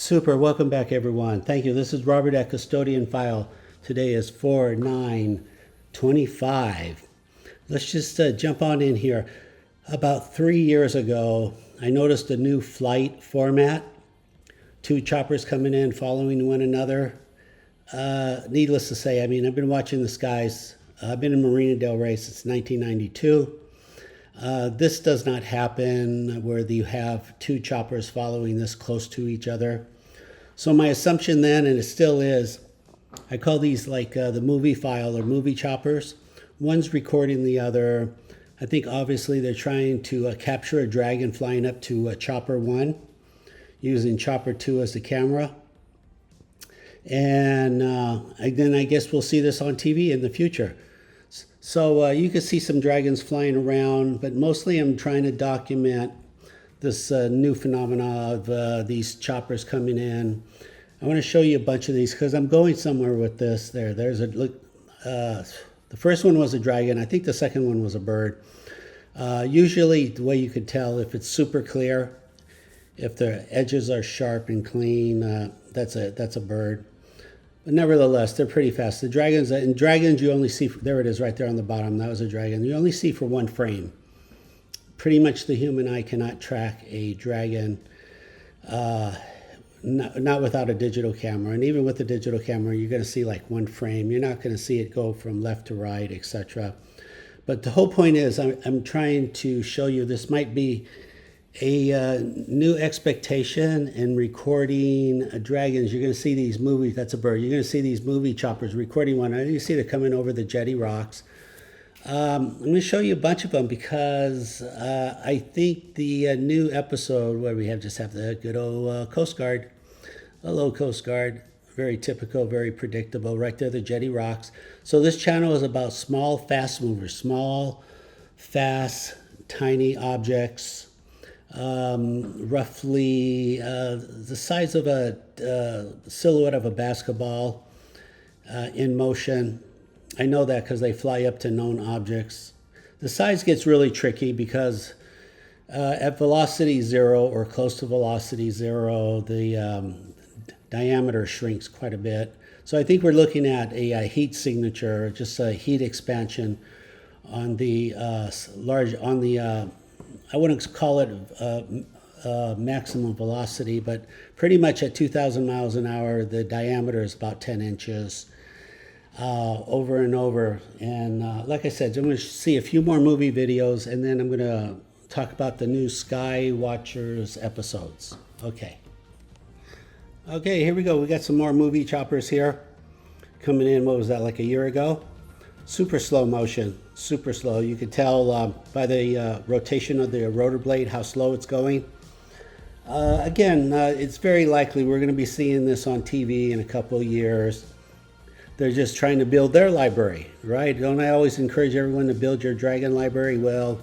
Super. Welcome back, everyone. Thank you. This is Robert at Custodian File. Today is 4/9/25. Let's just jump on in here. About 3 years ago, I noticed a new flight format. Two choppers coming in, following one another. Needless to say, I've been watching the skies. I've been in Marina Del Rey since 1992. This does not happen where you have two choppers following this close to each other. So my assumption then, and it still is, I call these like the movie file or movie choppers. One's recording the other. I think obviously they're trying to capture a dragon flying up to chopper 1 using chopper 2 as the camera. And then I guess we'll see this on TV in the future. So you can see some dragons flying around, but mostly I'm trying to document this new phenomena of these choppers coming in. I want to show you a bunch of these because I'm going somewhere with this. There's a look. The first one was a dragon. I think the second one was a bird. Usually the way you could tell if it's super clear, if the edges are sharp and clean, that's a bird. But nevertheless, they're pretty fast. The dragons, you only see, there it is right there on the bottom. That was a dragon. You only see for one frame. Pretty much the human eye cannot track a dragon, not without a digital camera. And even with the digital camera, you're going to see like one frame. You're not going to see it go from left to right, etc. But the whole point is I'm trying to show you this might be a new expectation in recording dragons. You're going to see these movies. That's a bird. You're going to see these movie choppers recording one. You see they're coming over the jetty rocks. I'm going to show you a bunch of them because I think the new episode where we just have the good old Coast Guard, hello Coast Guard, very typical, very predictable. Right there, the jetty rocks. So this channel is about small, fast movers, small, fast, tiny objects. Roughly the size of a silhouette of a basketball in motion. I know that because they fly up to known objects. The size gets really tricky because at velocity 0 or close to velocity 0, the diameter shrinks quite a bit. So I think we're looking at a heat signature, just a heat expansion on the I wouldn't call it maximum velocity, but pretty much at 2,000 miles an hour, the diameter is about 10 inches over and over. And like I said, I'm going to see a few more movie videos, and then I'm going to talk about the new Sky Watchers episodes. Okay, here we go. We got some more movie choppers here coming in. What was that, like a year ago? Super slow motion, super slow. You could tell by the rotation of the rotor blade how slow it's going. Again, it's very likely we're going to be seeing this on TV in a couple of years. They're just trying to build their library, right? Don't I always encourage everyone to build your dragon library? Well,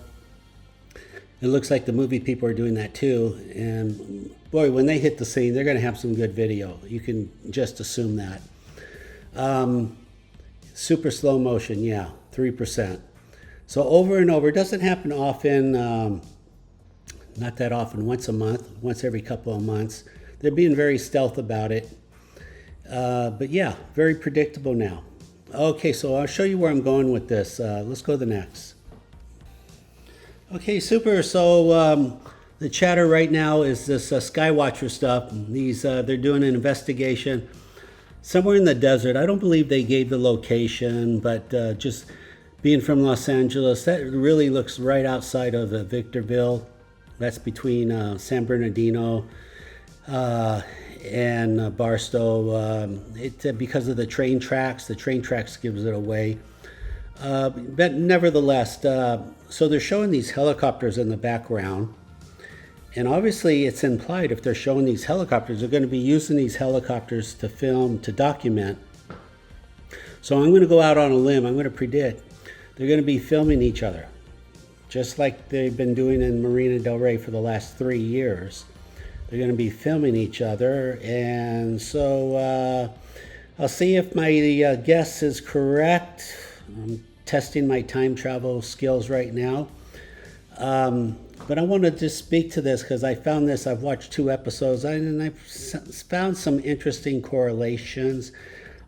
it looks like the movie people are doing that too. And boy, when they hit the scene, they're going to have some good video. You can just assume that. Super slow motion, yeah, 3%. So over and over, it doesn't happen often, not that often, once a month, once every couple of months. They're being very stealth about it. But yeah, very predictable now. Okay, so I'll show you where I'm going with this. Let's go to the next. Okay, super. So the chatter right now is this Skywatcher stuff. They're doing an investigation somewhere in the desert. I don't believe they gave the location, but just being from Los Angeles, that really looks right outside of Victorville. That's between San Bernardino and Barstow. Because of the train tracks gives it away. But nevertheless, so they're showing these helicopters in the background. And obviously it's implied if they're showing these helicopters, they're going to be using these helicopters to film, to document. So I'm going to go out on a limb. I'm going to predict they're going to be filming each other, just like they've been doing in Marina Del Rey for the last 3 years. They're going to be filming each other. And so I'll see if my guess is correct. I'm testing my time travel skills right now. But I want to just speak to this because I found this. I've watched 2 episodes and I've found some interesting correlations.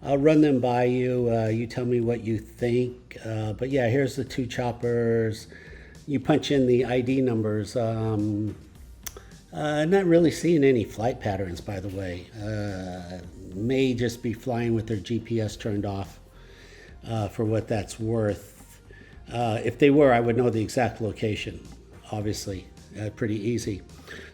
I'll run them by you. You tell me what you think. But yeah, here's the 2 choppers. You punch in the ID numbers. Not really seeing any flight patterns, by the way. May just be flying with their GPS turned off, for what that's worth. If they were, I would know the exact location, obviously. Pretty easy.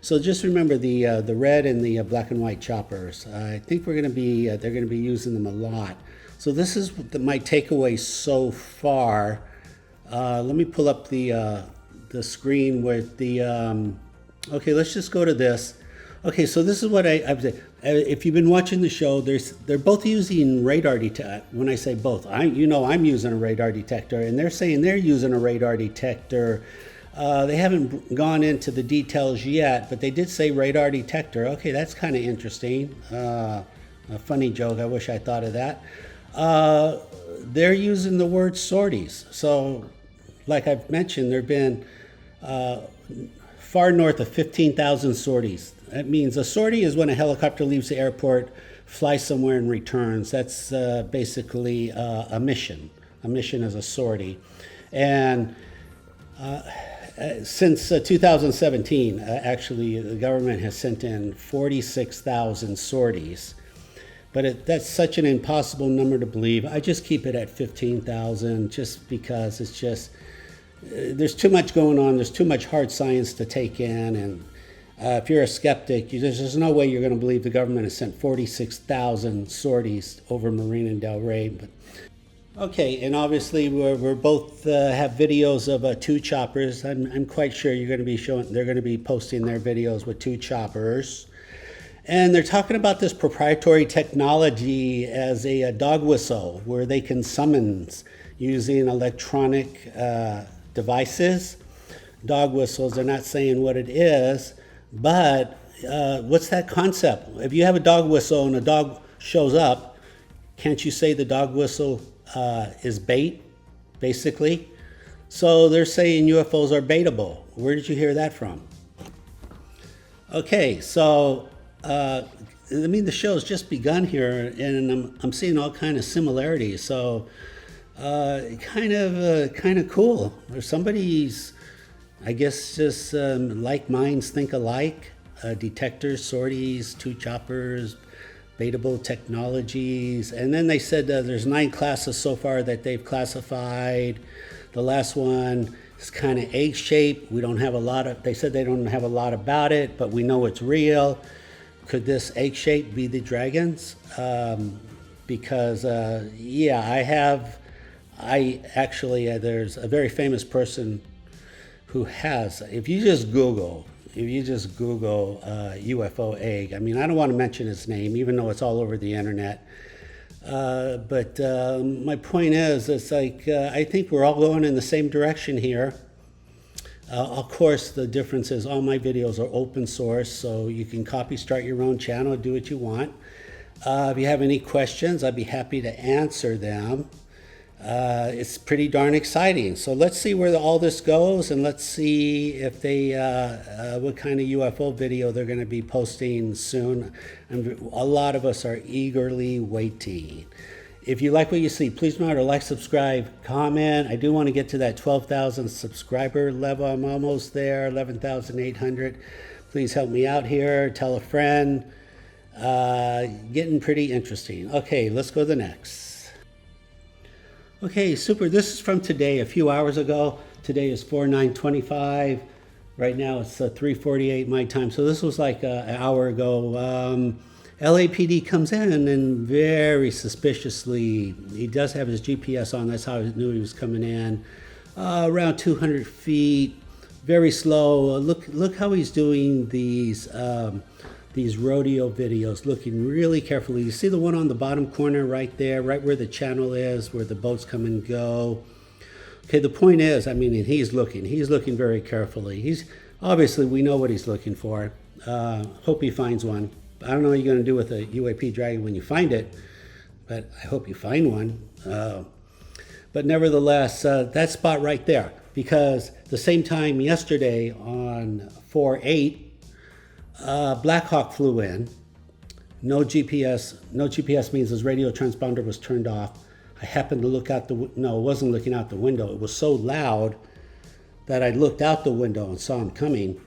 So just remember the red and the black and white choppers. I think they're going to be using them a lot. So this is my takeaway so far. Let me pull up the screen with the. Okay, let's just go to this. Okay, so this is what I've said. If you've been watching the show, they're both using radar detector. When I say both, I'm using a radar detector, and they're saying they're using a radar detector. They haven't gone into the details yet, but they did say radar detector. Okay, that's kind of interesting. A funny joke. I wish I thought of that. They're using the word sorties. So, like I've mentioned, there have been far north of 15,000 sorties. That means a sortie is when a helicopter leaves the airport, flies somewhere, and returns. That's basically a mission. A mission is a sortie. And since 2017, actually, the government has sent in 46,000 sorties. But that's such an impossible number to believe. I just keep it at 15,000 just because it's just, there's too much going on. There's too much hard science to take in. And if you're a skeptic, there's no way you're going to believe the government has sent 46,000 sorties over Marina Del Rey. But okay, and obviously we're both have videos of 2 choppers. I'm quite sure they're going to be posting their videos with 2 choppers. And they're talking about this proprietary technology as a dog whistle where they can summons using electronic devices. Dog whistles, they're not saying what it is, but what's that concept? If you have a dog whistle and a dog shows up, can't you say the dog whistle is bait, basically? So they're saying UFOs are baitable. Where did you hear that from? Okay, so the show's just begun here, and I'm seeing all kind of similarities. So kind of cool. There's somebody's, I guess, just like minds think alike. Detectors, sorties, 2 choppers, baitable technologies, and then they said there's 9 classes so far that they've classified. The last one is kind of egg-shaped. We don't have a lot of. They said they don't have a lot about it, but we know it's real. Could this egg shape be the dragons? Because there's a very famous person who has. If you just Google UFO egg, I don't want to mention his name, even though it's all over the internet. But my point is, it's like I think we're all going in the same direction here. Of course, the difference is all my videos are open source, so you can copy, start your own channel, do what you want. If you have any questions, I'd be happy to answer them. It's pretty darn exciting. So let's see where all this goes, and let's see if they what kind of UFO video they're going to be posting soon. And a lot of us are eagerly waiting. If you like what you see, please remember to like, subscribe, comment. I do want to get to that 12,000 subscriber level. I'm almost there, 11,800. Please help me out here. Tell a friend. Getting pretty interesting. Okay, let's go to the next. Okay, super. This is from today, a few hours ago. Today is 4/9/25. Right now it's 3:48 my time. So this was like an hour ago. LAPD comes in and very suspiciously, he does have his GPS on. That's how I knew he was coming in. Around 200 feet, very slow. Look how he's doing these rodeo videos, looking really carefully. You see the one on the bottom corner right there, right where the channel is, where the boats come and go. Okay, the point is, he's looking very carefully. He's obviously, we know what he's looking for. Hope he finds one. I don't know what you're going to do with a UAP dragon when you find it, but I hope you find one. But nevertheless, that spot right there. If because the same time yesterday on 4/8, Blackhawk flew in. No GPS. No GPS means his radio transponder was turned off. I happened to look out the, no, it wasn't looking out the window. It was so loud that I looked out the window and saw him coming.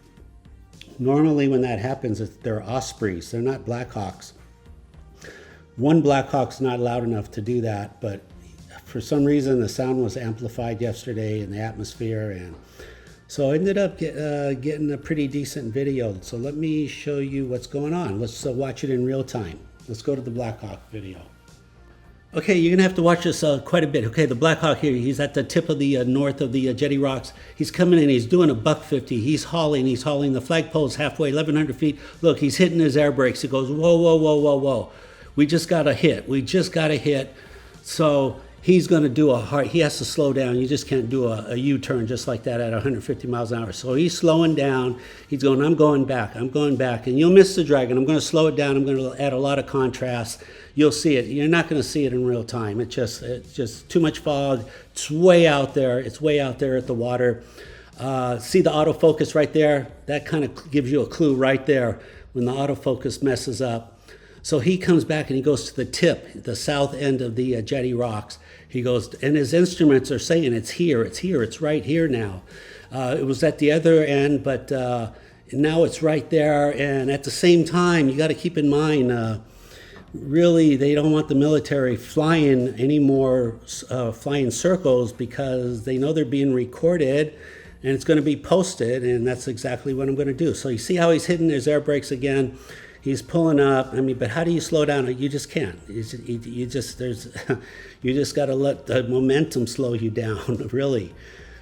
Normally when that happens, they're Ospreys. They're not Blackhawks. One Blackhawk's not loud enough to do that, but for some reason the sound was amplified yesterday in the atmosphere, and so I ended up getting a pretty decent video. So let me show you what's going on. Let's watch it in real time. Let's go to the Blackhawk video. Okay, you're gonna have to watch this quite a bit. Okay, the Blackhawk here, he's at the tip of the north of the Jetty Rocks. He's coming in, he's doing a buck 50. He's hauling. The flagpole's halfway, 1,100 feet. Look, he's hitting his air brakes. He goes, whoa, whoa, whoa, whoa, whoa. We just got a hit. So he's going to do he has to slow down. You just can't do a U-turn just like that at 150 miles an hour. So he's slowing down. He's going, I'm going back. And you'll miss the dragon. I'm going to slow it down. I'm going to add a lot of contrast. You'll see it. You're not going to see it in real time. It's just too much fog. It's way out there. It's way out there at the water. See the autofocus right there? That kind of gives you a clue right there when the autofocus messes up. So he comes back and he goes to the tip, the south end of the Jetty Rocks. He goes, and his instruments are saying it's right here now. It was at the other end, but now it's right there. And at the same time, you got to keep in mind, really, they don't want the military flying anymore, flying circles, because they know they're being recorded and it's going to be posted, and that's exactly what I'm going to do. So you see how he's hitting his air brakes again. He's pulling up. I mean, but how do you slow down? You just can't. You just got to let the momentum slow you down, really.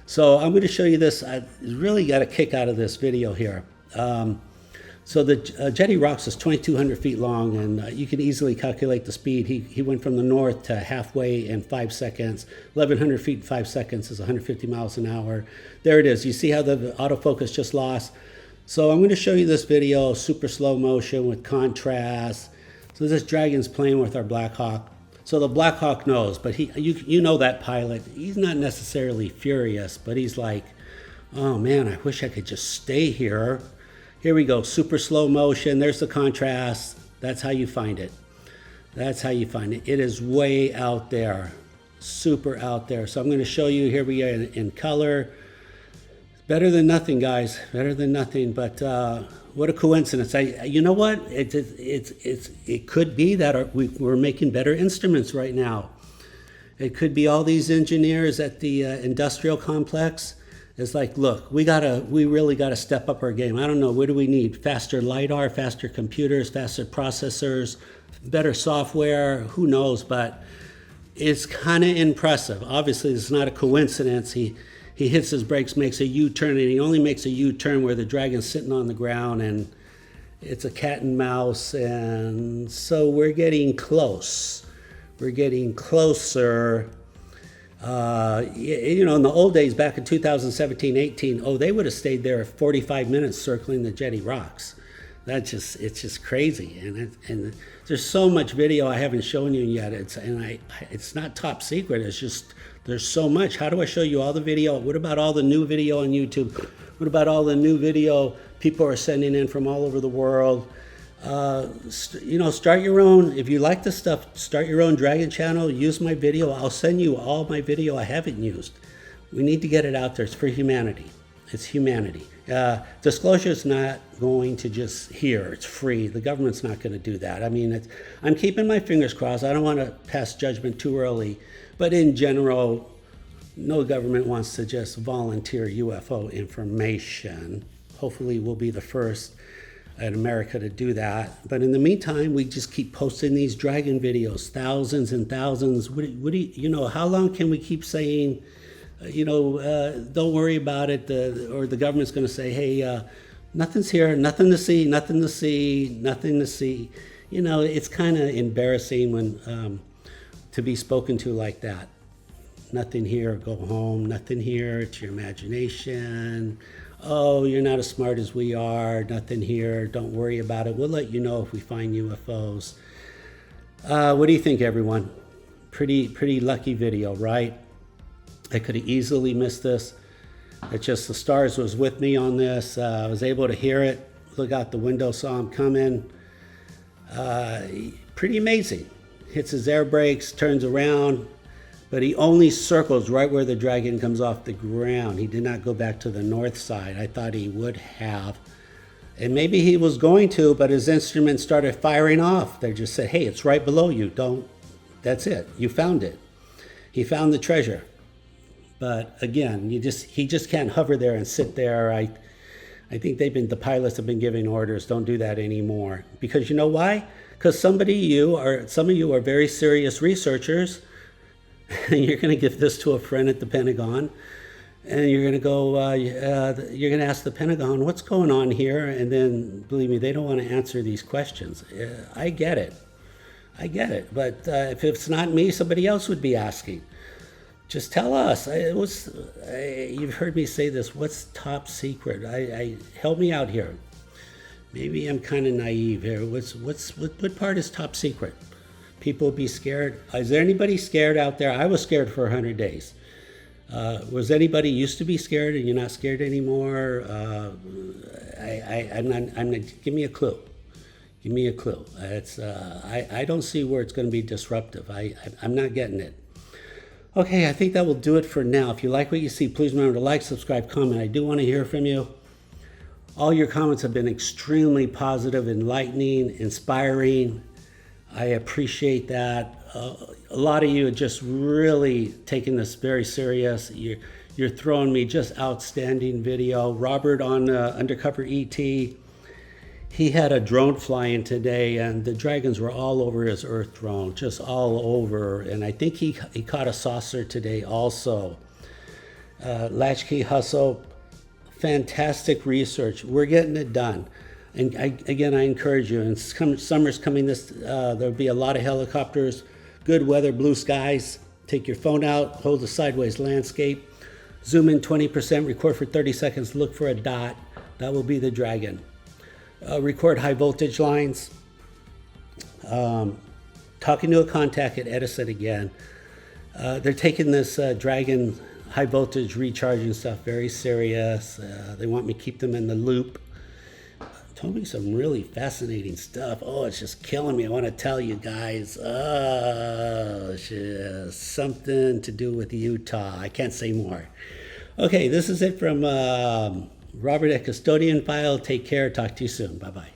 So I'm going to show you this. I really got a kick out of this video here. So the Jetty Rocks is 2,200 feet long, and you can easily calculate the speed. He went from the north to halfway in 5 seconds. 1,100 feet in 5 seconds is 150 miles an hour. There it is. You see how the autofocus just lost? So I'm going to show you this video, super slow motion with contrast. So this dragon's playing with our Blackhawk. So the Blackhawk knows, but you know that pilot, he's not necessarily furious, but he's like, oh man, I wish I could just stay here. Here we go, super slow motion. There's the contrast. That's how you find it. It is way out there, super out there. So I'm going to show you, here we are in color. Better than nothing, guys. Better than nothing. But what a coincidence! You know what? It could be that we're making better instruments right now. It could be all these engineers at the industrial complex. It's like, look, we really gotta step up our game. I don't know, what do we need? Faster LiDAR, faster computers, faster processors, better software. Who knows? But it's kind of impressive. Obviously, it's not a coincidence. He hits his brakes, makes a U-turn, and he only makes a U-turn where the dragon's sitting on the ground, and it's a cat and mouse, and so we're getting close. We're getting closer. You know, in the old days, back in 2017, 18, they would have stayed there 45 minutes circling the Jetty Rocks. It's just crazy, and there's so much video I haven't shown you yet. It's not top secret. It's just, there's so much. How do I show you all the video? What about all the new video on YouTube? What about all the new video people are sending in from all over the world? You know, start your own. If you like this stuff, start your own Dragon channel. Use my video. I'll send you all my video I haven't used. We need to get it out there. It's for humanity. It's humanity. Disclosure is not going to just here. It's free. The government's not going to do that. I mean, I'm keeping my fingers crossed. I don't want to pass judgment too early. But in general, no government wants to just volunteer UFO information. Hopefully we'll be the first in America to do that. But in the meantime, we just keep posting these dragon videos, thousands and thousands. You know, how long can we keep saying, you know, don't worry about it, or the government's going to say, hey, nothing's here, nothing to see, nothing to see, nothing to see. You know, it's kind of embarrassing when to be spoken to like that. Nothing here, go home, nothing here, it's your imagination. Oh, you're not as smart as we are, nothing here, don't worry about it. We'll let you know if we find UFOs. What do you think, everyone? Pretty lucky video, right? I could have easily missed this. It's just the stars was with me on this. I was able to hear it, look out the window, saw him coming. Pretty amazing. Hits his air brakes, turns around, but he only circles right where the dragon comes off the ground. He did not go back to the north side. I thought he would have. And maybe he was going to, but his instruments started firing off. They just said, hey, it's right below you. Don't, that's it. You found it. He found the treasure. But again, he just can't hover there and sit there. I think the pilots have been giving orders, don't do that anymore. Because you know why? Because some of you are very serious researchers, and you're going to give this to a friend at the Pentagon, and you're going to go, you're going to ask the Pentagon, what's going on here? And then, believe me, they don't want to answer these questions. I get it. But if it's not me, somebody else would be asking. Just tell us. You've heard me say this. What's top secret? Help me out here. Maybe I'm kind of naive here. What part is top secret? People be scared. Is there anybody scared out there? I was scared for 100 days. Was anybody used to be scared and you're not scared anymore? I'm not. Give me a clue. Give me a clue. I don't see where it's going to be disruptive. I'm not getting it. Okay, I think that will do it for now. If you like what you see, please remember to like, subscribe, comment. I do want to hear from you. All your comments have been extremely positive, enlightening, inspiring. I appreciate that. A lot of you are just really taking this very serious. You're throwing me just outstanding video. Robert on Undercover ET, he had a drone flying today, and the dragons were all over his Earth drone, just all over. And I think he caught a saucer today also. Latchkey Hustle, fantastic research. We're getting it done. And again, I encourage you, and summer's coming, there'll be a lot of helicopters, good weather, blue skies. Take your phone out, hold a sideways landscape, zoom in 20%, record for 30 seconds, look for a dot. That will be the dragon. Record high voltage lines. Talking to a contact at Edison again. They're taking this dragon high voltage recharging stuff very serious. They want me to keep them in the loop. Told me some really fascinating stuff. Oh, it's just killing me. I want to tell you guys. Oh, it's just something to do with Utah. I can't say more. Okay, this is it from Robert at Custodian File. Take care. Talk to you soon. Bye-bye.